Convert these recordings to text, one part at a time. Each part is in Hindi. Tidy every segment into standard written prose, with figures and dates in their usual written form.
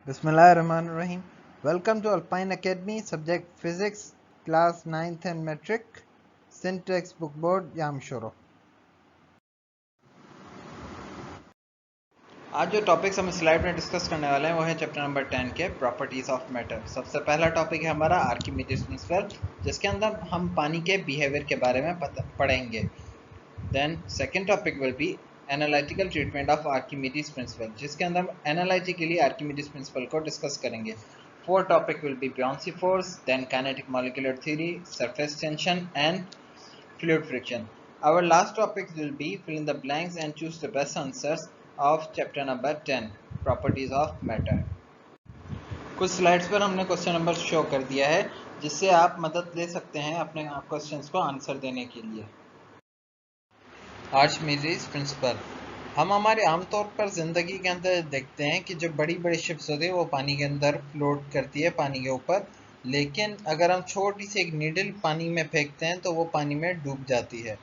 Bismillahirrahmanirrahim. Welcome to Alpine Academy, subject Physics, class 9th and Metric, Syntax book board, Yamshoro. आज जो टॉपिक्स हम स्लाइड में डिस्कस करने वाले हैं वो है चैप्टर नंबर 10 के प्रॉपर्टीज ऑफ मैटर। सबसे पहला टॉपिक है हमारा आर्किमिडीज प्रिंसिपल, जिसके अंदर हम पानी के बिहेवियर के बारे में पढ़ेंगे। Then second topic will be analytical treatment of Archimedes principle, जिसके अंदर हम एनालिटिकली आर्किमिडीज प्रिंसिपल को डिस्कस करेंगे। Fourth topic will be buoyancy force, then kinetic molecular theory, surface tension and fluid friction. Our last topic will be fill in the blanks and choose the best answers of chapter number 10, properties of matter. कुछ स्लाइड्स पर हमने क्वेश्चन नंबर शो कर दिया है, जिससे आप मदद ले सकते हैं अपने क्वेश्चंस को आंसर देने के लिए। आर्किमिडीज प्रिंसिपल हम हमारे आमतौर पर ज़िंदगी के अंदर देखते हैं कि जो बड़ी बड़ी शिप्स होती है वो पानी के अंदर फ्लोट करती है पानी के ऊपर, लेकिन अगर हम छोटी सी एक नीडल पानी में फेंकते हैं तो वो पानी में डूब जाती है।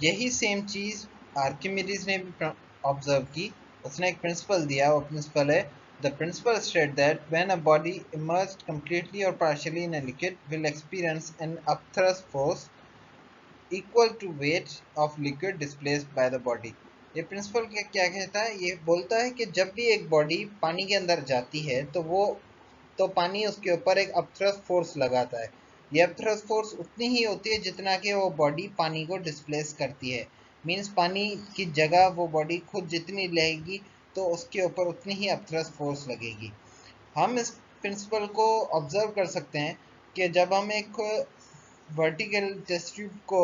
यही सेम चीज़ आर्किमिडीज ने भी ऑब्जर्व की। उसने एक प्रिंसिपल दिया, वो प्रिंसिपल है the principle state that when a body emerged completely or partially in a liquid will experience an upthrust force equal to weight of liquid displaced by the body. ये प्रिंसिपल क्या कहता है? ये बोलता है कि जब भी एक बॉडी पानी के अंदर जाती है तो पानी उसके ऊपर एक अपथ्रस्ट फोर्स लगाता है। ये अपथ्रस्ट फोर्स उतनी ही होती है जितना कि वो बॉडी पानी को डिस्प्लेस करती है। मींस पानी की जगह वो बॉडी खुद जितनी लेगी तो उसके ऊपर उतनी ही अपथ्रस्ट फोर्स लगेगी। हम इस प्रिंसिपल को ऑब्जर्व कर सकते हैं कि जब हम एक वर्टिकल टेस्ट ट्यूब को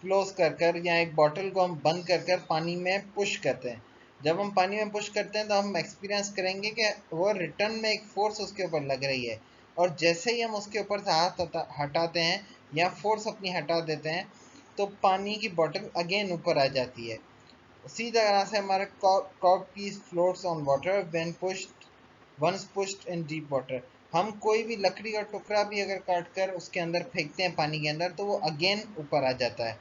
क्लोज कर या एक बॉटल को हम बंद कर पानी में पुश करते हैं, जब हम पानी में पुश करते हैं तो हम एक्सपीरियंस करेंगे कि वो रिटर्न में एक फोर्स उसके ऊपर लग रही है, और जैसे ही हम उसके ऊपर से हाथ हटाते हैं या फोर्स अपनी हटा देते हैं तो पानी की बॉटल अगेन ऊपर आ जाती है। उसी तरह से हमारा cork piece floats on water when pushed once pushed in deep water. हम कोई भी लकड़ी का टुकड़ा भी अगर काट कर उसके अंदर फेंकते हैं पानी के अंदर तो वो अगेन ऊपर आ जाता है।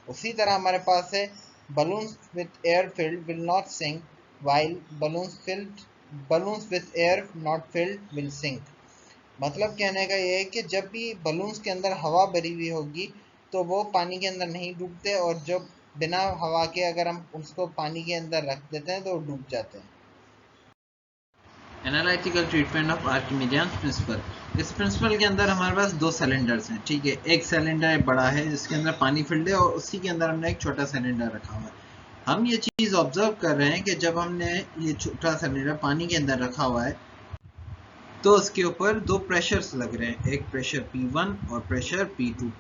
उसी तरह हमारे पास है balloons with air filled will not sink while balloons with air not filled will sink। मतलब कहने का ये है कि जब भी बलून्स के अंदर हवा भरी हुई होगी तो वो पानी के अंदर नहीं डूबते, और जब बिना हवा के अगर हम उसको पानी के अंदर रख देते हैं तो वो डूब जाते हैं। Analytical treatment of Archimedean principle. इस प्रिंसिपल के अंदर हमारे पास दो सिलेंडर्स हैं, ठीक है। एक सिलेंडर बड़ा है जिसके अंदर पानी फिल्ड है और उसी के अंदर हमने एक छोटा सिलेंडर रखा हुआ है। हम ये चीज़ ऑब्जर्व कर रहे हैं कि जब हमने ये छोटा सिलेंडर पानी के अंदर रखा हुआ है तो उसके ऊपर दो प्रेशर्स लग रहे हैं, एक प्रेशर P1 और प्रेशर P2।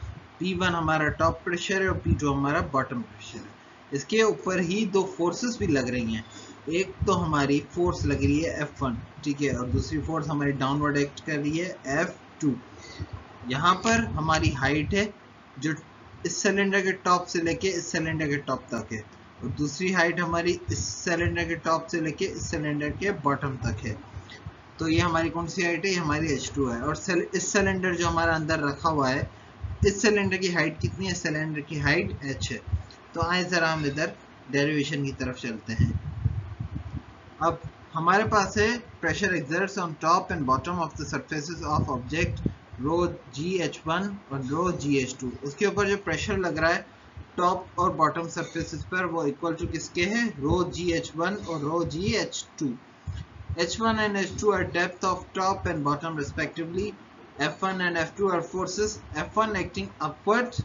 P1 हमारा टॉप प्रेशर है और P2 हमारा बॉटम प्रेशर है। इसके ऊपर ही दो फोर्सेस भी लग रही हैं। एक तो हमारी फोर्स लग रही है F1, ठीक है, और दूसरी फोर्स हमारी डाउनवर्ड एक्ट कर रही है F2। यहाँ पर हमारी हाइट है जो इस सिलेंडर के टॉप से लेके इस सिलेंडर के टॉप तक है, और दूसरी हाइट हमारी इस सिलेंडर के टॉप से लेके इस सिलेंडर के बॉटम तक है। तो ये हमारी कौन सी हाइट है? ये हमारी H2 है। और इस सिलेंडर जो हमारा अंदर रखा हुआ है, इस सिलेंडर की हाइट कितनी है? सिलेंडर की हाइट H है। तो आए जरा हम इधर डेरिवेशन की तरफ चलते हैं। अब हमारे पास है pressure exerts on top and bottom of the surfaces of object rho GH1 और रो GH2। उसके ऊपर जो प्रेशर लग रहा है टॉप और बॉटम सरफेसेस पर वो इक्वल टू किसके हैं? रो GH1 और रो GH2। H1 and H2 are depth of top and bottom respectively. F1 and F2 are forces, F1 acting upward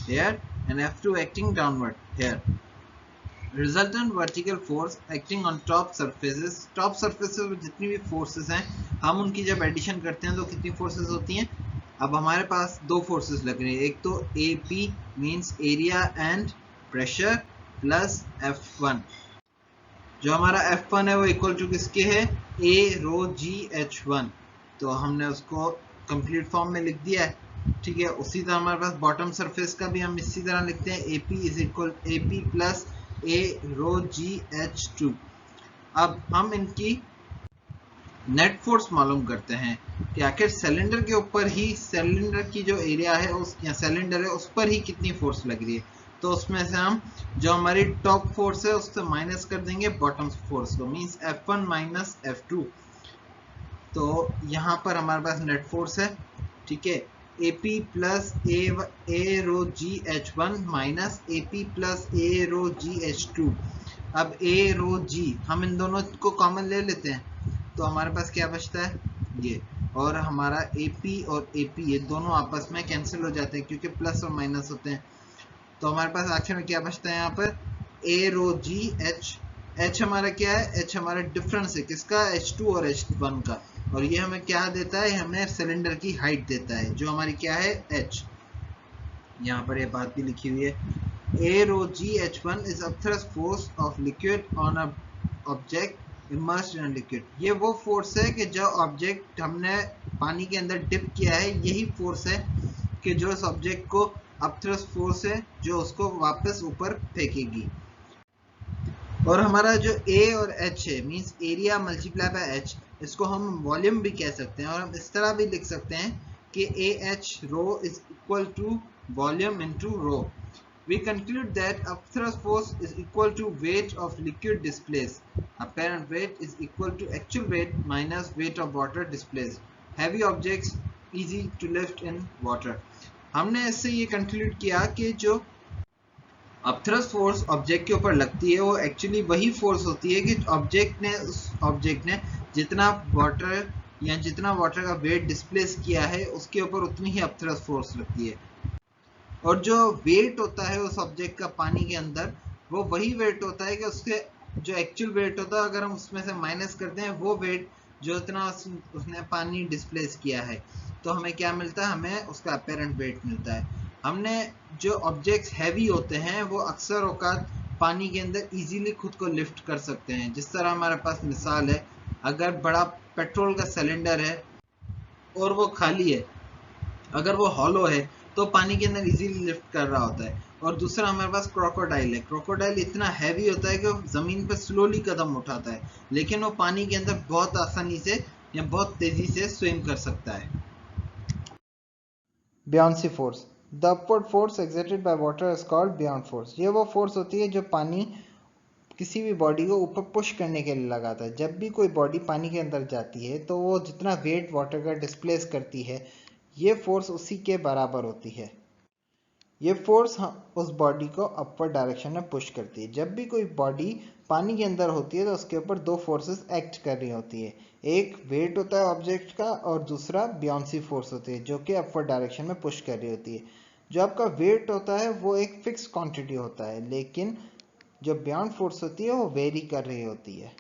here and F2 acting downward here. Resultant vertical force acting on top surfaces में जितनी भी forces हैं हम उनकी जब एडिशन करते हैं तो कितनी forces होती हैं? अब हमारे पास दो forces लग रही है, एक तो AP means area and pressure plus F1। जो हमारा F1 है वो इक्वल टू किसके है? A row GH1। तो हमने उसको कंप्लीट फॉर्म में लिख दिया है, ठीक है। उसी तरह हमारे पास बॉटम सरफेस का भी हम इसी तरह लिखते हैं, AP is equal AP plus A rho GH2। अब हम इनकी नेट फोर्स मालूम करते हैं कि आखिर सिलेंडर के ऊपर ही सिलेंडर की जो एरिया है उस या सिलेंडर है उस पर ही कितनी फोर्स लग रही है। तो उसमें से हम जो हमारी टॉप फोर्स है उससे माइनस कर देंगे बॉटम फोर्स को, मींस F1 माइनस F2। तो यहाँ पर हमारे पास नेट फोर्स है, ठीक है, AP प्लस ए रो जी H1 माइनस AP प्लस ए रो जी H2। अब ए रो जी हम इन दोनों को कॉमन ले लेते हैं, तो हमारे पास क्या बचता है ये, और हमारा AP और AP ये दोनों आपस में कैंसिल हो जाते हैं क्योंकि प्लस और माइनस होते हैं। तो हमारे पास आखिर में क्या बचता है यहाँ पर, ए रो जी H हमारा क्या है, H हमारा डिफरेंस है किसका, H2 और H1 का, और ये हमें क्या देता है, हमें सिलेंडर की हाइट देता है जो हमारी क्या है H। यहाँ पर ये बात भी लिखी हुई है, A rho G H1 is upthrust force of liquid on a object immersed in a liquid। ये वो फोर्स है कि जो ऑब्जेक्ट हमने पानी के अंदर डिप किया है, यही फोर्स है कि जो इस ऑब्जेक्ट को अपथ्रस्ट फोर्स है जो उसको वापस ऊपर फेंकेगी। और हमारा जो A और H है means area multiply by H, इसको हम वॉल्यूम भी कह सकते हैं, और हम इस तरह भी लिख सकते हैं कि AH rho is equal to volume into rho. We conclude that upthrust force is equal to weight of liquid displaced. Apparent weight is equal to actual weight minus weight of water displaced. Heavy objects easy to lift in water. हमने इससे ये कंक्लूड किया कि जो अपथ्रस्ट फोर्स ऑब्जेक्ट के ऊपर लगती है वो एक्चुअली वही फोर्स होती है कि उस ऑब्जेक्ट ने जितना वाटर या जितना वाटर का वेट डिस्प्लेस किया है उसके ऊपर उतनी ही अपथ्रस्ट फोर्स लगती है। और जो वेट होता है उस ऑब्जेक्ट का पानी के अंदर, वो वही वेट होता है कि उसके जो एक्चुअल वेट होता है अगर हम उसमें से माइनस करते हैं वो वेट जो इतना उसने पानी डिस्प्लेस किया है, तो हमें क्या मिलता है, हमें उसका अपेरेंट वेट मिलता है। हमने जो ऑब्जेक्ट्स हैवी होते हैं वो अक्सर औकात पानी के अंदर इजीली खुद को लिफ्ट कर सकते हैं। जिस तरह हमारे पास मिसाल है, अगर बड़ा पेट्रोल का सिलेंडर है और वो खाली है, अगर वो हॉलो है तो पानी के अंदर इजीली लिफ्ट कर रहा होता है। और दूसरा हमारे पास क्रोकोडाइल है, क्रोकोडाइल इतना हैवी होता है कि वो जमीन पर स्लोली कदम उठाता है, लेकिन वो पानी के अंदर बहुत आसानी से या बहुत तेजी से स्विम कर सकता है। Buoyancy force. The upward force exerted by water is called buoyant force. ये वो फोर्स होती है जो पानी किसी भी बॉडी को ऊपर पुश करने के लिए लगाता है। जब भी कोई बॉडी पानी के अंदर जाती है तो वो जितना वेट वाटर का डिस्प्लेस करती है, ये फोर्स उसी के बराबर होती है। ये फोर्स उस बॉडी को अपवर्ड डायरेक्शन में पुश करती है। जब भी कोई बॉडी पानी के अंदर होती है तो उसके ऊपर दो फोर्सेस एक्ट कर रही होती है, एक वेट होता है ऑब्जेक्ट का और दूसरा बियॉन्सी फोर्स होती है जो कि अपवर्ड डायरेक्शन में पुश कर रही होती है। जो आपका वेट होता है वो एक फिक्स क्वांटिटी होता है, लेकिन जो बियॉन्ड फोर्स होती है वो वेरी कर रही होती है।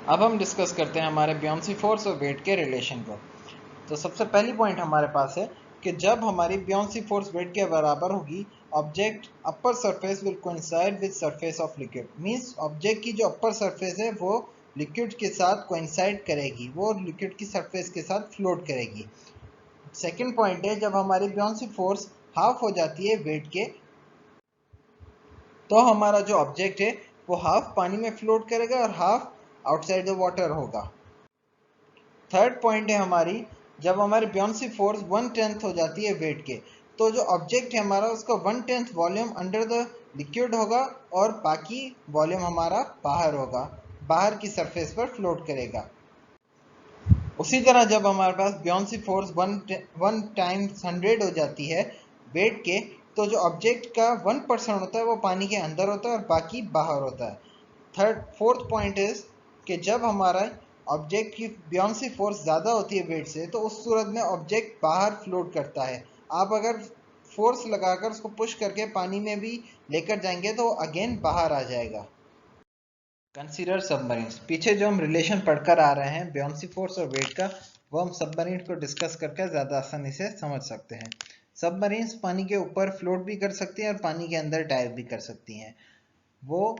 अब हम डिस्कस करते हैं हमारे बियॉन्सी फोर्स और वेट के रिलेशन को। तो सबसे पहली पॉइंट हमारे पास है कि जब हमारी बियॉन्सी फोर्स वेट के बराबर होगी, object upper surface will coincide with surface of liquid. Means object की जो अपर सरफेस है वो लिक्विड के साथ कोइंसाइड करेगी, वो लिक्विड की सरफेस के साथ फ्लोट करेगी। सेकंड पॉइंट है, जब हमारी बियॉन्सी फोर्स हाफ हो जाती है वेट के, तो हमारा जो ऑब्जेक्ट है वो हाफ पानी में फ्लोट करेगा और हाफ आउटसाइड द वाटर होगा। थर्ड पॉइंट है हमारी, जब हमारी बियॉन्सी फोर्स 1/10 हो जाती है वेट के, तो जो ऑब्जेक्ट है हमारा उसका 1/10 वॉल्यूम अंडर द लिक्विड होगा और बाकी वॉल्यूम हमारा बाहर होगा, बाहर की सरफेस पर फ्लोट करेगा। उसी तरह जब हमारे पास बियॉन्सी फोर्स 1 टाइम्स 100 हो जाती है वेट के, तो जो ऑब्जेक्ट का 1% होता है वो पानी के अंदर होता है और बाकी बाहर होता है। फोर्थ पॉइंट इज कि जब हमारा ऑब्जेक्ट की बियॉन्सी फोर्स ज़्यादा होती है वेट से, तो उस सूरत में ऑब्जेक्ट बाहर फ्लोट करता है। आप अगर फोर्स लगाकर उसको पुश करके पानी में भी लेकर जाएंगे तो अगेन बाहर आ जाएगा। Consider submarines. पीछे जो हम रिलेशन पढ़कर आ रहे हैं बियॉन्सी फोर्स और वेट का, वो हम सबमरीन को डिस्कस करके ज़्यादा आसानी से समझ सकते हैं। सबमरीन्स पानी के ऊपर फ्लोट भी कर सकती हैं और पानी के अंदर डाइव भी कर सकती हैं। वो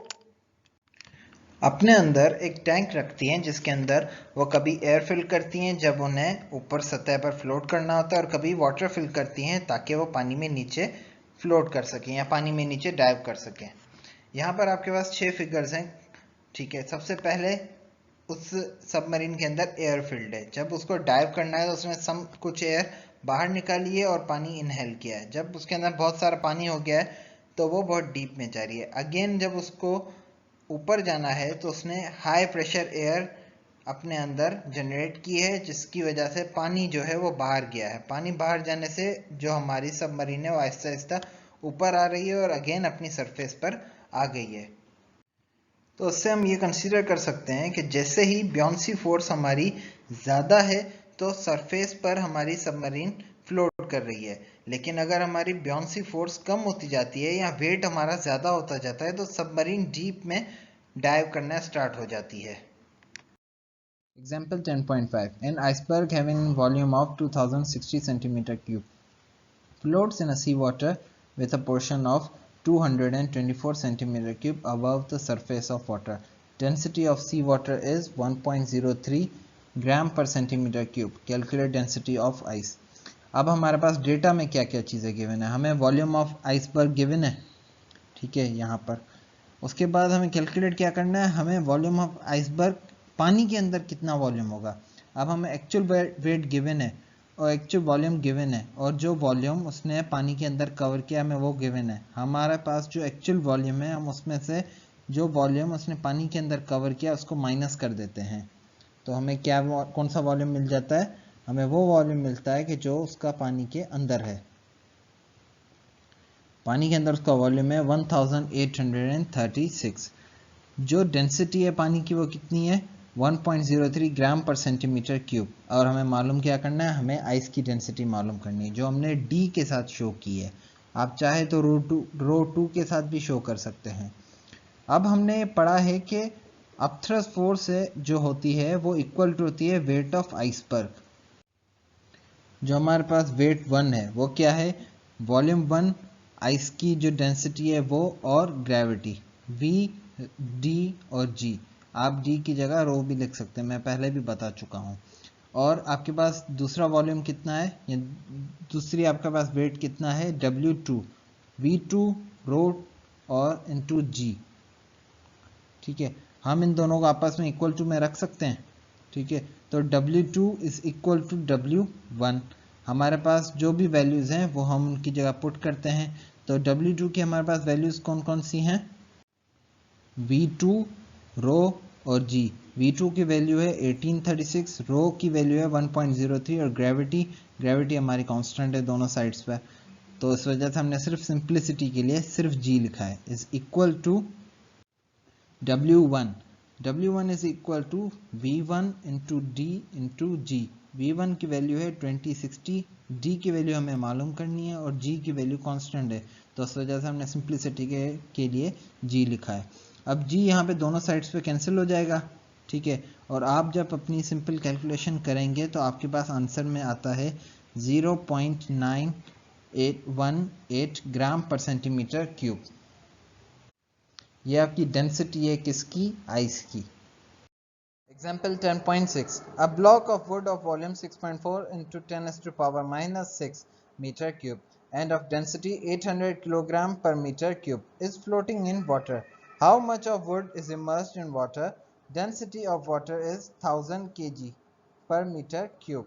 अपने अंदर एक टैंक रखती हैं जिसके अंदर वो कभी एयर फिल करती हैं जब उन्हें ऊपर सतह पर फ्लोट करना होता है, और कभी वाटर फिल करती हैं ताकि वो पानी में नीचे फ्लोट कर सकें या पानी में नीचे डाइव कर सकें। यहाँ पर आपके पास 6 फिगर्स हैं, ठीक है। सबसे पहले उस सबमरीन के अंदर एयर फील्ड है, जब उसको डाइव करना है तो उसमें कुछ एयर बाहर निकाली है और पानी इनहेल किया है। जब उसके अंदर बहुत सारा पानी हो गया है तो वो बहुत डीप में जा रही है। अगेन जब उसको ऊपर जाना है तो उसने हाई प्रेशर एयर अपने अंदर जनरेट की है, जिसकी वजह से पानी जो है वो बाहर गया है। पानी बाहर जाने से जो हमारी सबमरीन है वो आहिस्ता आहिस्ता ऊपर आ रही है और अगेन अपनी सरफेस पर आ गई है। तो उससे हम ये कंसीडर कर सकते हैं कि जैसे ही ब्योंसी फोर्स हमारी ज़्यादा है तो सरफेस पर हमारी सबमरीन फ्लोट कर रही है, लेकिन अगर हमारी ब्योंसी फोर्स कम होती जाती है या वेट हमारा ज़्यादा होता जाता है तो सबमरीन डीप में डाइव करना स्टार्ट हो जाती है। Example 10.5. An iceberg having a volume of 2060 cm3 floats in a seawater with a portion of 224 cm3 above the surface of water. Density of seawater is 1.03 gram per centimeter cube. Calculate density of ice. अब हमारे पास डेटा में क्या क्या चीज़ें गिवन है। हमें वॉल्यूम ऑफ आइसबर्ग गिवन है, ठीक है, यहाँ पर। उसके बाद हमें कैलकुलेट क्या करना है, हमें वॉल्यूम ऑफ आइसबर्ग पानी के अंदर कितना वॉल्यूम होगा। अब हमें एक्चुअल वेट गिवन है और एक्चुअल वॉल्यूम गिवन है, और जो वॉल्यूम उसने पानी के अंदर कवर किया हमें वो गिवन है। हमारे पास जो एक्चुअल वॉल्यूम है हम उसमें से जो वॉल्यूम उसने पानी के अंदर कवर किया उसको माइनस कर देते हैं, तो हमें क्या कौन सा वॉल्यूम मिल जाता है, हमें वो वॉल्यूम मिलता है कि जो उसका पानी के अंदर है। पानी के अंदर उसका वॉल्यूम है 1836। जो डेंसिटी है पानी की वो कितनी है, 1.03 ग्राम पर सेंटीमीटर क्यूब। और हमें मालूम क्या करना है, हमें आइस की डेंसिटी मालूम करनी है, जो हमने डी के साथ शो की है। आप चाहे तो रो टू के साथ भी शो कर सकते हैं। अब हमने पढ़ा है कि अपथ्रस्ट फोर्स जो होती है वो इक्वल टू होती है वेट ऑफ आइसबर्ग। जो हमारे पास वेट 1 है वो क्या है, वॉल्यूम 1 आइस की जो डेंसिटी है वो, और ग्रेविटी v, d और g। आप d की जगह रो भी लिख सकते हैं, मैं पहले भी बता चुका हूँ। और आपके पास दूसरा वॉल्यूम कितना है, या दूसरी आपके पास वेट कितना है, w2, v2 रो और इंटू g। ठीक है, हम इन दोनों को आपस में इक्वल टू में रख सकते हैं। ठीक है, तो W2 is equal to W1। हमारे पास जो भी वैल्यूज़ हैं वो हम उनकी जगह पुट करते हैं। तो W2 की हमारे पास वैल्यूज़ कौन कौन सी हैं, V2 रो और G। V2 की वैल्यू है 1836, रो की वैल्यू है 1.03 और ग्रेविटी हमारी कांस्टेंट है दोनों साइड्स पर। तो इस वजह से हमने सिर्फ सिंप्लिसिटी के लिए सिर्फ G लिखा है, is equal to W1 is equal to V1 into D into G। V1 की वैल्यू है 2060, D की वैल्यू हमें मालूम करनी है और G की वैल्यू कांस्टेंट है, तो उस वजह से हमने सिंप्लिसिटी के लिए G लिखा है। अब G यहाँ पे दोनों साइड्स पे कैंसिल हो जाएगा, ठीक है, और आप जब अपनी सिंपल कैलकुलेशन करेंगे तो आपके पास आंसर में आता है 0.9818 ग्राम पर सेंटीमीटर क्यूब। ये आपकी डेंसिटी है किसकी, आइस की। Example 10.6. A block of wood of volume 6.4 into 10 to power minus 6 meter cube and of density 800 kilogram per meter cube is floating in water. How much of wood is immersed in water? Density of water is 1000 kg per meter cube.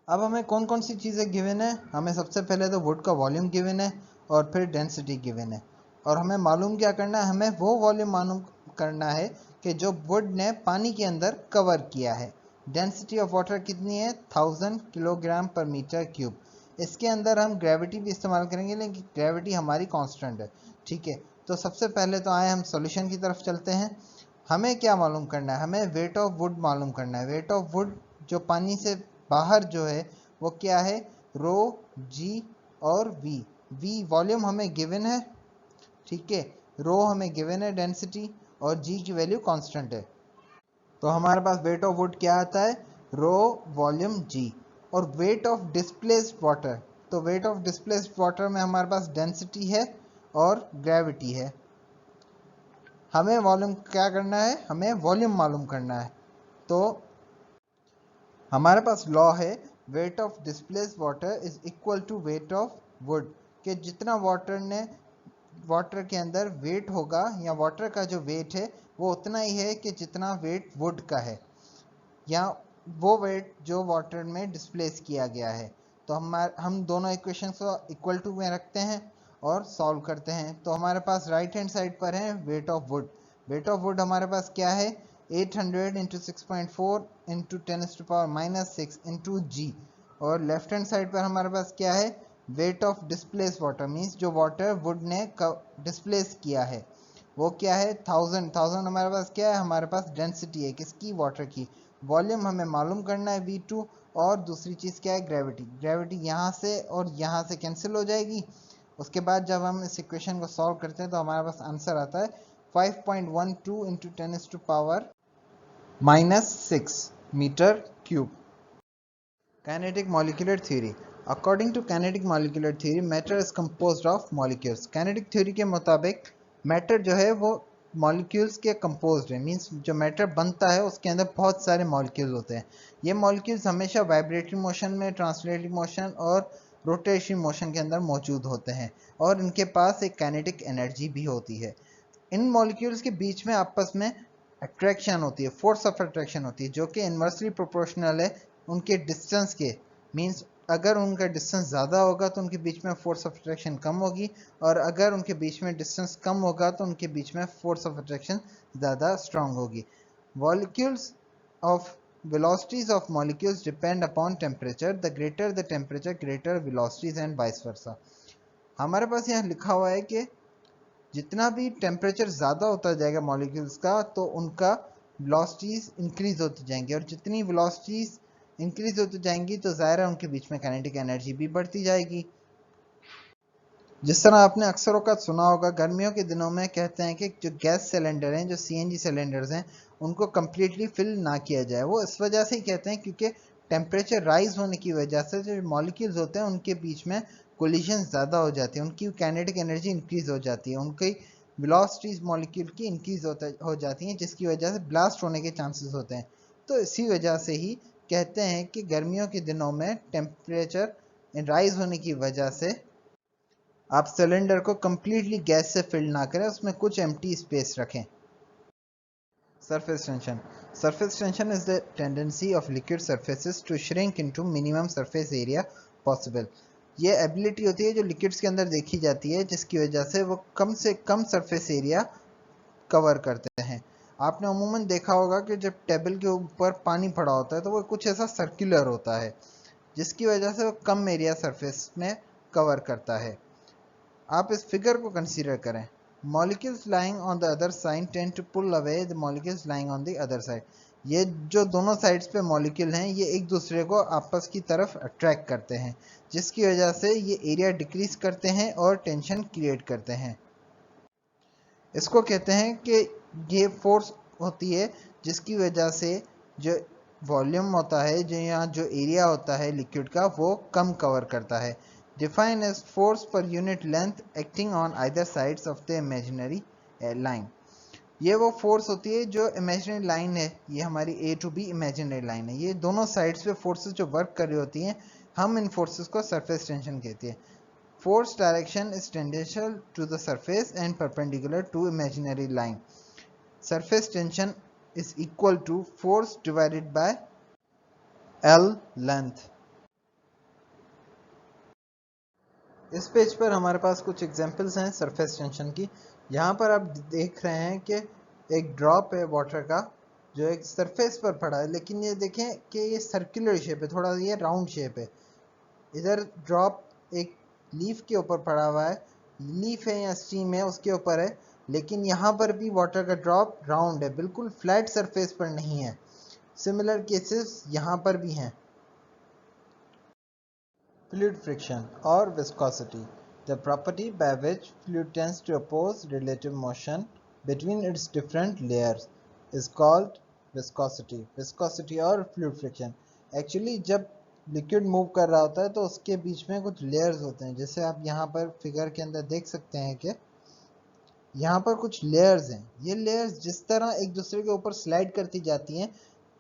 अब हमें कौन कौन सी चीज़ें गिवन है, हमें सबसे पहले तो वुड का वॉल्यूम गिवन है और फिर डेंसिटी गिवन है, और हमें मालूम क्या करना है, हमें वो वॉल्यूम मालूम करना है कि जो वुड ने पानी के अंदर कवर किया है। डेंसिटी ऑफ वाटर कितनी है, 1000 किलोग्राम पर मीटर क्यूब। इसके अंदर हम ग्रेविटी भी इस्तेमाल करेंगे, लेकिन ग्रेविटी हमारी कांस्टेंट है। ठीक है, तो सबसे पहले तो आए हम सॉल्यूशन की तरफ चलते हैं। हमें क्या मालूम करना है, हमें वेट ऑफ वुड मालूम करना है। वेट ऑफ वुड जो पानी से बाहर जो है वो क्या है, रो, जी और वी। वी वॉल्यूम हमें गिवन है, ठीक है, रो हमें गिवन है डेंसिटी, और जी की वैल्यू कांस्टेंट है। तो हमारे पास वेट ऑफ वुड क्या आता है, रो वॉल्यूम जी। और वेट ऑफ डिस्प्लेस्ड वाटर, तो वेट ऑफ डिस्प्लेस्ड वाटर में हमारे पास डेंसिटी है और ग्रेविटी है। हमें वॉल्यूम क्या करना है, हमें वॉल्यूम मालूम करना है। तो हमारे पास लॉ है weight of displaced water is equal to weight of wood, कि जितना वाटर के अंदर वेट होगा या वाटर का जो वेट है वो उतना ही है कि जितना वेट वुड का है, या वो वेट जो वाटर में डिस्प्लेस किया गया है। तो हम दोनों इक्वेशन को इक्वल टू में रखते हैं और सॉल्व करते हैं। तो हमारे पास राइट हैंड साइड पर है weight of would. Wait of would हमारे पास क्या है 800 इंटू 6.4 इंटू 10⁻⁻6 इंटू जी। और लेफ्ट हैंड साइड पर हमारे पास क्या है weight of displace water, means जो वाटर वुड ने डिस्प्लेस किया है वो क्या है 1000। हमारे पास क्या है हमारे पास डेंसिटी है किसकी वाटर की। वॉल्यूम हमें मालूम करना है V2। और दूसरी चीज़ क्या है ग्रेविटी। ग्रेविटी यहाँ से और यहाँ से कैंसिल हो जाएगी। उसके बाद जब हम इस इक्वेशन को सॉल्व करते हैं तो हमारे पास आंसर आता है 5.12 into 10⁻⁻6 metre cube. Kinetic molecular theory. According to kinetic molecular theory, matter is composed of molecules. Kinetic theory के मुताबिक matter जो है वो molecules के composed है, means जो matter बनता है उसके अंदर बहुत सारे molecules होते हैं। ये molecules हमेशा vibratory motion में, translating motion और rotation motion के अंदर मौजूद होते हैं और इनके पास एक kinetic energy भी होती है। इन molecules के बीच में आपस में अट्रैक्शन होती है, फोर्स ऑफ अट्रैक्शन होती है जो कि इनवर्सली प्रोपोर्शनल है उनके डिस्टेंस के। मींस अगर उनका डिस्टेंस ज़्यादा होगा तो उनके बीच में फोर्स ऑफ अट्रैक्शन कम होगी और अगर उनके बीच में डिस्टेंस कम होगा तो उनके बीच में फोर्स ऑफ अट्रैक्शन ज़्यादा स्ट्रांग होगी। Molecules of velocities of molecules depend upon temperature. The greater the temperature, greater velocities and vice versa. हमारे पास यहाँ लिखा हुआ है कि जितना भी टेम्परेचर ज़्यादा होता जाएगा मॉलिक्यूल्स का तो उनका वेलोसिटीज इंक्रीज होती जाएंगी और जितनी वेलोसिटीज इंक्रीज होती जाएंगी तो ज़ाहिर है उनके बीच में काइनेटिक एनर्जी भी बढ़ती जाएगी। जिस तरह आपने अक्सर औक़ात सुना होगा गर्मियों के दिनों में कहते हैं कि जो गैस सिलेंडर हैं जो CNG सिलेंडर्स हैं उनको कम्प्लीटली फिल ना किया जाए। वो इस वजह से ही कहते हैं क्योंकि टेम्परेचर राइज होने की वजह से जो मॉलिक्यूल्स होते हैं उनके बीच में कोलिजन ज़्यादा हो जाती है, उनकी काइनेटिक एनर्जी इंक्रीज हो जाती है, उनकी वेलोसिटीज मॉलिक्यूल की इंक्रीज हो जाती हैं जिसकी वजह से ब्लास्ट होने के चांसेस होते हैं। तो इसी वजह से ही कहते हैं कि गर्मियों के दिनों में टेम्परेचर राइज होने की वजह से आप सिलेंडर को कम्प्लीटली गैस से फिल ना करें, उसमें कुछ एम्प्टी स्पेस रखें। Surface tension. Surface tension is the tendency of liquid surfaces to shrink into minimum surface area possible. ये एबिलिटी होती है जो लिक्विड्स के अंदर देखी जाती है जिसकी वजह से वो कम से कम सरफेस एरिया कवर करते हैं। आपने अमूमन देखा होगा कि जब टेबल के ऊपर पानी पड़ा होता है तो वो कुछ ऐसा सर्कुलर होता है जिसकी वजह से वो कम एरिया सरफेस में कवर करता है। आप इस फिगर को कंसीडर करें। Molecules lying on the other side tend to pull away the molecules lying on the other side. ये जो दोनों साइड्स पे मॉलिक्यूल हैं ये एक दूसरे को आपस की तरफ अट्रैक्ट करते हैं जिसकी वजह से ये एरिया डिक्रीज करते हैं और टेंशन क्रिएट करते हैं। इसको कहते हैं कि ये फोर्स होती है जिसकी वजह से जो वॉल्यूम होता है जो यहाँ जो एरिया होता है लिक्विड का वो कम कवर करता है। Defined as force per unit length acting on either sides of the imaginary line. ये वो फोर्स होती है जो इमेजिनरी लाइन है, ये हमारी A to B imaginary line है, ये दोनों साइड्स पे फोर्सेस जो वर्क कर रही होती हैं हम इन फोर्सेस को सरफेस टेंशन कहते हैं। Force direction is tangential to the surface and perpendicular to imaginary line. Surface tension is equal to force divided by L length. इस पेज पर हमारे पास कुछ एग्जांपल्स हैं सरफेस टेंशन की। यहाँ पर आप देख रहे हैं कि एक ड्रॉप है वाटर का जो एक सरफेस पर पड़ा है, लेकिन ये देखें कि ये सर्कुलर शेप है, थोड़ा ये राउंड शेप है। इधर ड्रॉप एक लीफ के ऊपर पड़ा हुआ है, लीफ है या स्टीम है उसके ऊपर है, लेकिन यहाँ पर भी वाटर का ड्रॉप राउंड है, बिल्कुल फ्लैट सरफेस पर नहीं है। सिमिलर केसेस यहाँ पर भी हैं। Fluid friction or viscosity, the property by which fluid tends to oppose relative motion between its different layers, is called viscosity. Viscosity और fluid friction एक्चुअली जब लिक्विड मूव कर रहा होता है तो उसके बीच में कुछ लेयर्स होते हैं, जैसे आप यहाँ पर फिगर के अंदर देख सकते हैं कि यहाँ पर कुछ लेयर्स हैं। ये लेयर्स जिस तरह एक दूसरे के ऊपर स्लाइड करती जाती हैं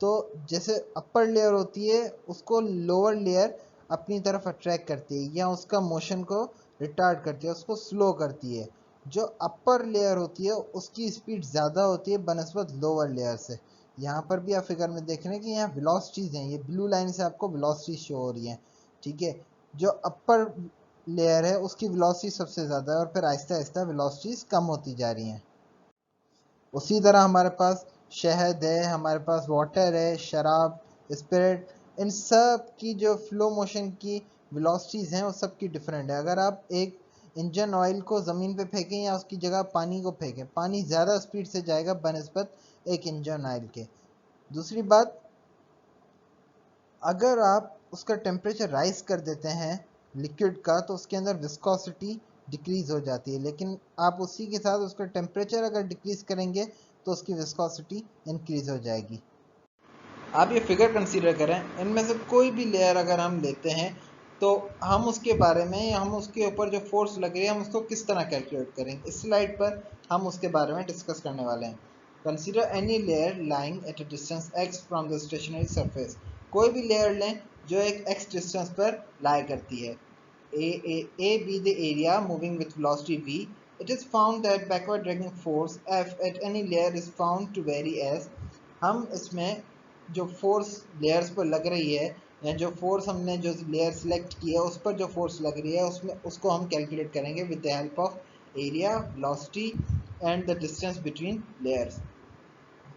तो जैसे अपर लेयर होती है उसको लोअर लेयर अपनी तरफ अट्रैक्ट करती है या उसका मोशन को रिटार्ड करती है, उसको स्लो करती है। जो अपर लेयर होती है उसकी स्पीड ज़्यादा होती है बनस्बत लोअर लेयर से। यहाँ पर भी आप फिगर में देख रहे हैं कि यहाँ वेलोसिटीज़ हैं, ये ब्लू लाइन से आपको वेलोसिटी शो हो रही हैं, ठीक है। जो अपर लेयर है उसकी वेलोसिटी सबसे ज़्यादा है और फिर आहिस्ता आहिस्ता वेलोसिटीज कम होती जा रही हैं। उसी तरह हमारे पास शहद है, हमारे पास वाटर है, शराब, स्पिरिट, इन सब की जो फ्लो मोशन की वेलोसिटीज़ हैं वो सब की डिफरेंट है। अगर आप एक इंजन ऑयल को ज़मीन पे फेंकें या उसकी जगह पानी को फेंकें, पानी ज़्यादा स्पीड से जाएगा बनस्बत एक इंजन ऑयल के। दूसरी बात, अगर आप उसका टेम्परेचर राइज कर देते हैं लिक्विड का तो उसके अंदर विस्कोसिटी डिक्रीज हो जाती है, लेकिन आप उसी के साथ उसका टेम्परेचर अगर डिक्रीज करेंगे तो उसकी विस्कोसिटी इंक्रीज हो जाएगी। आप ये फिगर कंसीडर करें, इनमें से कोई भी लेयर अगर हम लेते हैं तो हम उसके बारे में या हम उसके ऊपर जो फोर्स लग रही है हम उसको किस तरह कैलकुलेट करेंगे। इस स्लाइड पर हम उसके बारे में डिस्कस करने वाले हैं। Consider any layer lying at a distance x from the stationary surface. कोई भी लेयर लें जो एक x डिस्टेंस पर लाई करती है। A be the area moving with velocity v. It is found that backward dragging force F at any layer is found to vary as। हम इसमें जो फोर्स लेयर्स पर लग रही है या जो फोर्स हमने जो लेयर सिलेक्ट की है उस पर जो फोर्स लग रही है उसमें उसको हम कैलकुलेट करेंगे with the help of area, velocity and the distance between layers.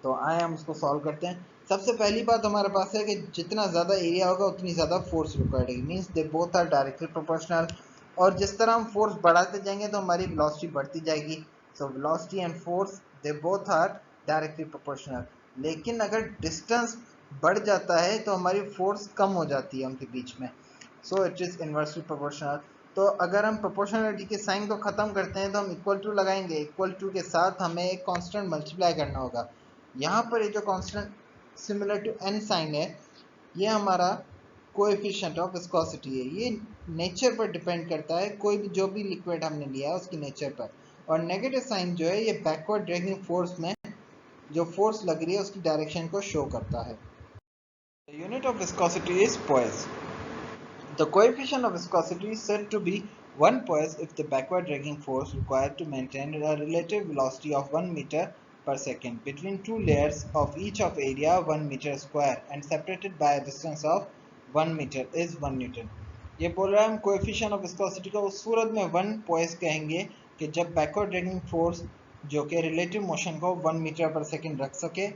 तो आए हम उसको सॉल्व करते हैं। सबसे पहली बात हमारे पास है कि जितना ज़्यादा एरिया होगा उतनी ज़्यादा फोर्स रिक्वायर्ड है, means they both are directly proportional. और जिस तरह हम फोर्स बढ़ाते जाएंगे तो हमारी वेलोसिटी बढ़ती जाएगी। So velocity and force they both are directly proportional. लेकिन अगर डिस्टेंस बढ़ जाता है तो हमारी फोर्स कम हो जाती है उनके बीच में। So it is inversely proportional. तो अगर हम प्रोपोर्शनलिटी के साइन को ख़त्म करते हैं तो हम इक्वल टू लगाएंगे, इक्वल टू के साथ हमें एक कांस्टेंट मल्टीप्लाई करना होगा। यहाँ पर ये जो constant similar to an sign है ये हमारा कोएफिशिएंट ऑफ विस्कोसिटी है। ये नेचर पर डिपेंड करता है, कोई भी जो भी लिक्विड हमने लिया है उसकी नेचर पर। और नेगेटिव साइन जो है ये बैकवर्ड ड्रैगिंग फोर्स में जो फोर्स लग रही है उसकी डायरेक्शन को शो करता है। The unit of viscosity is poise. The coefficient of viscosity is said to be 1 poise if the backward dragging force required to maintain a relative velocity of 1 meter per second between two layers of each of area 1 meter square and separated by a distance of 1 meter is 1 Newton. ये बोल रहा है हम कोएफिशिएंट ऑफ विस्कोसिटी को उस सूरत में 1 पोइस कहेंगे कि जब बैकवर्ड ड्रैगिंग फोर्स जो कि रिलेटिव मोशन को 1 मीटर पर सेकंड रख सके,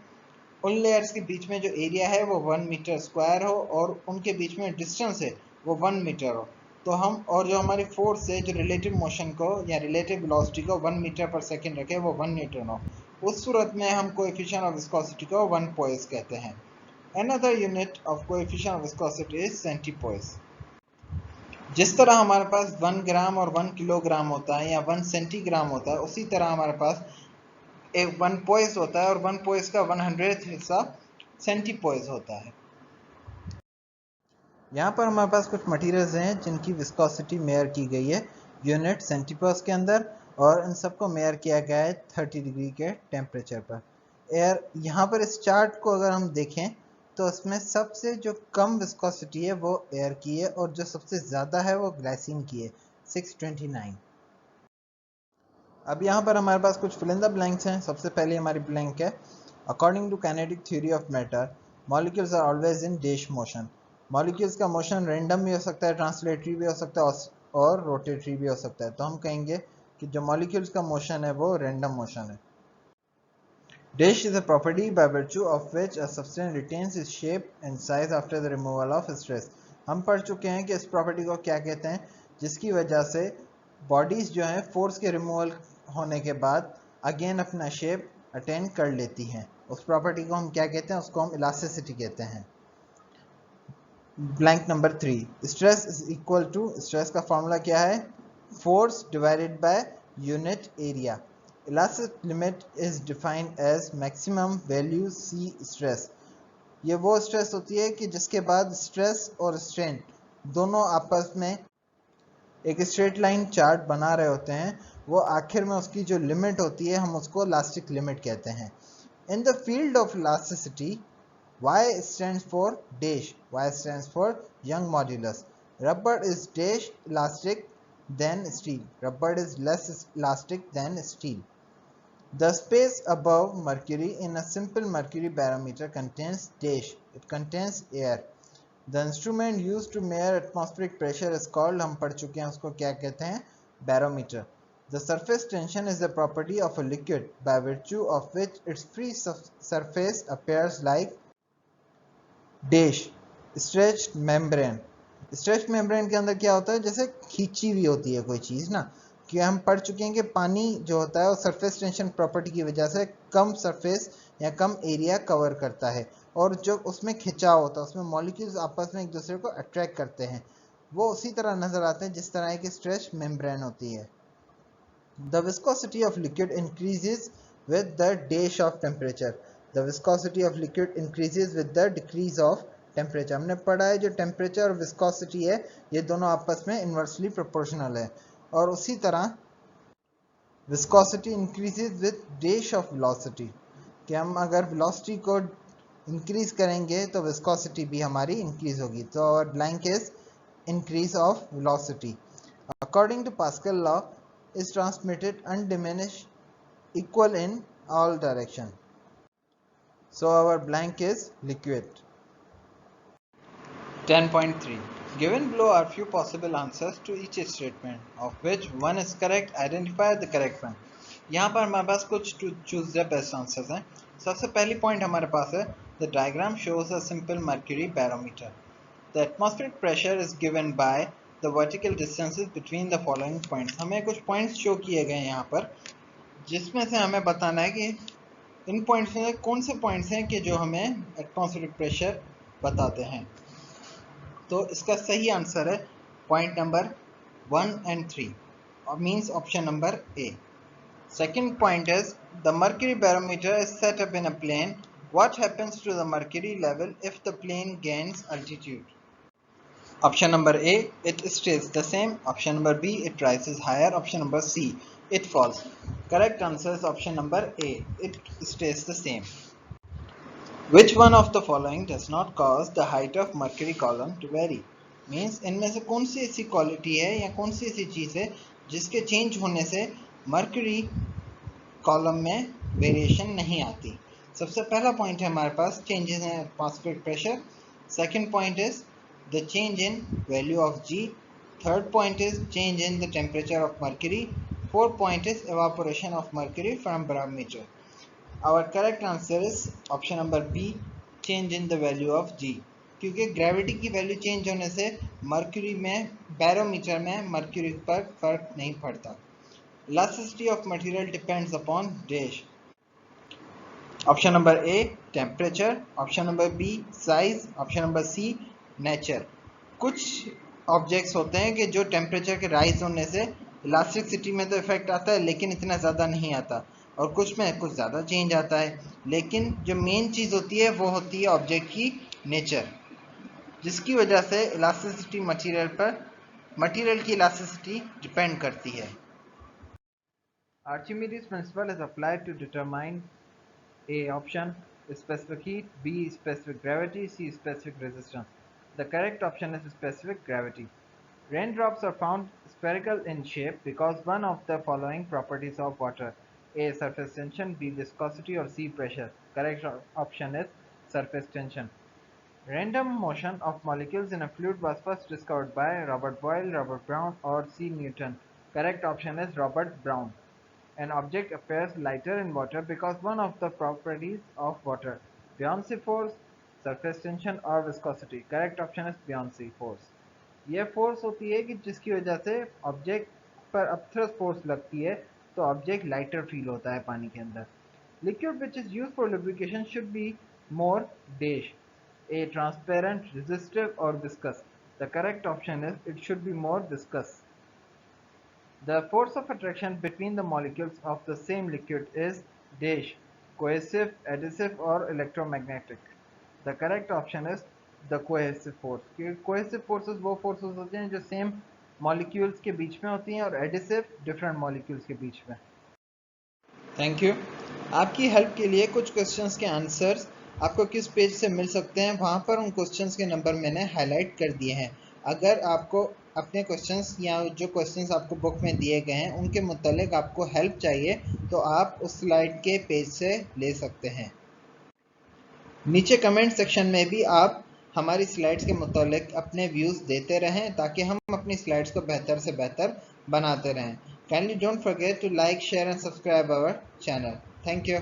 उन लेयर्स के बीच में जो एरिया है वो 1 मीटर स्क्वायर हो और उनके बीच में डिस्टेंस है वो 1 मीटर हो। तो हम और जो हमारी फोर्स है जो रिलेटिव मोशन को या रिलेटिव वेलोसिटी को 1 मीटर पर सेकंड रखे वो 1 न्यूटन हो, उस सूरत में हम कोएफिशिएंट ऑफ विस्कोसिटी को 1 पोइस कहते हैं। Another unit of coefficient of viscosity is centipoise. जिस तरह हमारे पास 1 ग्राम और 1 किलोग्राम होता है या 1 सेंटीग्राम होता है, उसी तरह हमारे पास एक 1 पोइस होता है और 1 पोइस का 100th हिस्सा सेंटीपोइस होता है। यहाँ पर हमारे पास कुछ मटेरियल्स हैं जिनकी विस्कोसिटी मेयर की गई है यूनिट सेंटीपोइस के अंदर, और इन सबको मेयर किया गया है 30 डिग्री के टेम्परेचर पर। एयर यहाँ पर इस चार्ट को अगर हम देखें तो इसमें सबसे जो कम विस्कोसिटी है वो एयर की है और जो सबसे ज़्यादा है वो ग्लाइसिन की है 629। अब यहाँ पर हमारे पास कुछ फिल इन द ब्लैंक्स हैं। सबसे पहले हमारी ब्लैंक है, according to kinetic theory of matter molecules are always in dash motion. Molecules का मोशन रैंडम भी हो सकता है, ट्रांसलेटरी भी हो सकता है और रोटेटरी भी हो सकता है। तो हम कहेंगे कि जो मॉलिक्यूल्स का मोशन है वो रैंडम मोशन है। Dash is a property by virtue of which a substance retains its shape and size after the removal of stress। हम पढ़ चुके हैं कि इस प्रॉपर्टी को क्या कहते हैं, जिसकी वजह से बॉडीज जो हैं फोर्स के रिमूवल होने के बाद अगेन अपना शेप अटेन कर लेती हैं। उस प्रॉपर्टी को हम क्या कहते हैं, उसको हम इलास्टिसिटी कहते हैं। Blank number 3, stress is equal to, stress का फॉर्मूला क्या है, force divided by unit area. Elastic limit is defined as maximum value see stress. ये वो स्ट्रेस होती है कि जिसके बाद स्ट्रेस और स्ट्रेन दोनों आपस में एक स्ट्रेट लाइन चार्ट बना रहे होते हैं, वो आखिर में उसकी जो लिमिट होती है हम उसको इलास्टिक लिमिट कहते हैं। In the field of elasticity Y stands for dash, Y stands for Young modulus. Rubber is dash elastic than steel. Rubber is less elastic than steel. The space above mercury in a simple mercury barometer contains dash, it contains air. The instrument use to measure atmospheric pressure is called, हम पढ़ चुके हैं उसको क्या कहते हैं, barometer. The surface tension is the property of a liquid by virtue of which its free surface appears like dash stretched membrane. Stretched membrane के अंदर क्या होता है, जैसे खींची हुई होती है कोई चीज़ ना, कि हम पढ़ चुके हैं कि पानी जो होता है वो सरफेस टेंशन प्रॉपर्टी की वजह से कम सरफेस या कम एरिया कवर करता है, और जो उसमें खिंचाव होता है उसमें मॉलिक्यूल्स आपस में एक दूसरे को अट्रैक्ट करते हैं, वो उसी तरह नजर आते हैं जिस तरह की स्ट्रेच मेम्ब्रेन होती है। The viscosity of liquid increases with the dash of temperature. The viscosity of liquid increases with the decrease of temperature. हमने पढ़ा है जो टेम्परेचर और विस्कोसिटी है ये दोनों आपस में इन्वर्सली प्रोपोर्शनल है, और उसी तरह viscosity increases with dash of velocity, कि हम अगर वेलोसिटी को इंक्रीज करेंगे तो विस्कोसिटी भी हमारी इंक्रीज होगी। तो our blank is increase of velocity. According to Pascal law, is transmitted undiminished equal in all direction. So our blank is liquid. 10.3. Given below are few possible answers to each statement, of which one is correct. Identify the correct one. यहाँ पर हमारे पास कुछ choose the best answers हैं। सबसे पहली point हमारे पास है the diagram shows a simple mercury barometer. The atmospheric pressure is given by the vertical distances between the following points. हमें कुछ points show किए गए हैं यहाँ पर, जिसमें से हमें बताना है कि इन points में कौन से points हैं कि जो हमें atmospheric pressure बताते हैं। तो इसका सही आंसर है point number 1 and 3, means option number A. Second point is the mercury barometer is set up in a plane. What happens to the mercury level if the plane gains altitude? Option number A, it stays the same. Option number B, it rises higher. Option number C, it falls. Correct answer is option number A, it stays the same. Which one of the following does not cause the height of mercury column to vary? Means इनमें से कौन सी ऐसी क्वालिटी है या कौन सी ऐसी चीज़ है जिसके चेंज होने से मर्क्यूरी कॉलम में वेरिएशन नहीं आती। सबसे पहला पॉइंट है हमारे पास changes in atmospheric pressure. Second point is the change in value of G. Third point is change in the temperature of mercury. Fourth point is evaporation of mercury from barometer. Our correct answer is option number B, change in the value of G, क्योंकि ग्रेविटी की वैल्यू चेंज होने से मर्क्यूरी में बैरोमीटर में मर्क्यूरी पर फर्क नहीं पड़ता। Elasticity of material depends upon dash. Option number A, temperature. Option number B, size. Option number C, nature. कुछ ऑब्जेक्ट्स होते हैं कि जो टेम्परेचर के राइज होने से इलास्टिसिटी में तो इफेक्ट आता है लेकिन इतना ज़्यादा नहीं आता, और कुछ में कुछ ज़्यादा चेंज आता है, लेकिन जो मेन चीज़ होती है वो होती है ऑब्जेक्ट की नेचर, जिसकी वजह से इलास्टिसिटी मटेरियल की इलास्टिसिटी डिपेंड करती है। Archimedes principle is applied to determine A option specific heat, B specific gravity, C specific resistance. The correct option is specific gravity. Raindrops are found spherical in shape because one of the following properties of water: A surface tension, B viscosity, or C pressure. Correct option is surface tension. Random motion of molecules in a fluid was first discovered by Robert Boyle, Robert Brown, or C. Newton. Correct option is Robert Brown. An object appears lighter in water because one of the properties of water: buoyancy force, surface tension, or viscosity. Correct option is buoyancy force. यह फोर्स होती है कि जिसकी वजह से ऑब्जेक्ट पर अपथ्रस्ट फोर्स लगती है तो ऑब्जेक्ट लाइटर फील होता है पानी के अंदर। Liquid which is used for lubrication should be more dash, a transparent, resistive, और viscous. The correct option is it should be more viscous. The force of attraction between the molecules of the same liquid is dash, cohesive, adhesive, or electromagnetic. The correct option is the cohesive force. Cohesive forces वो forces होते हैं जो same molecules के बीच में होती हैं, और adhesive different molecules के बीच में। Thank you. आपकी हेल्प के लिए कुछ क्वेश्चंस के आंसर्स आपको किस पेज से मिल सकते हैं, वहाँ पर उन क्वेश्चंस के नंबर मैंने हाईलाइट कर दिए हैं। अगर आपको अपने क्वेश्चंस या जो क्वेश्चंस आपको बुक में दिए गए हैं उनके मुतालिक आपको हेल्प चाहिए तो आप उस स्लाइड के पेज से ले सकते हैं। नीचे कमेंट सेक्शन में भी आप हमारी स्लाइड्स के मुतालिक अपने व्यूज़ देते रहें ताकि हम अपनी स्लाइड्स को बेहतर से बेहतर बनाते रहें। Kindly don't forget to like, share and subscribe our channel. Thank you.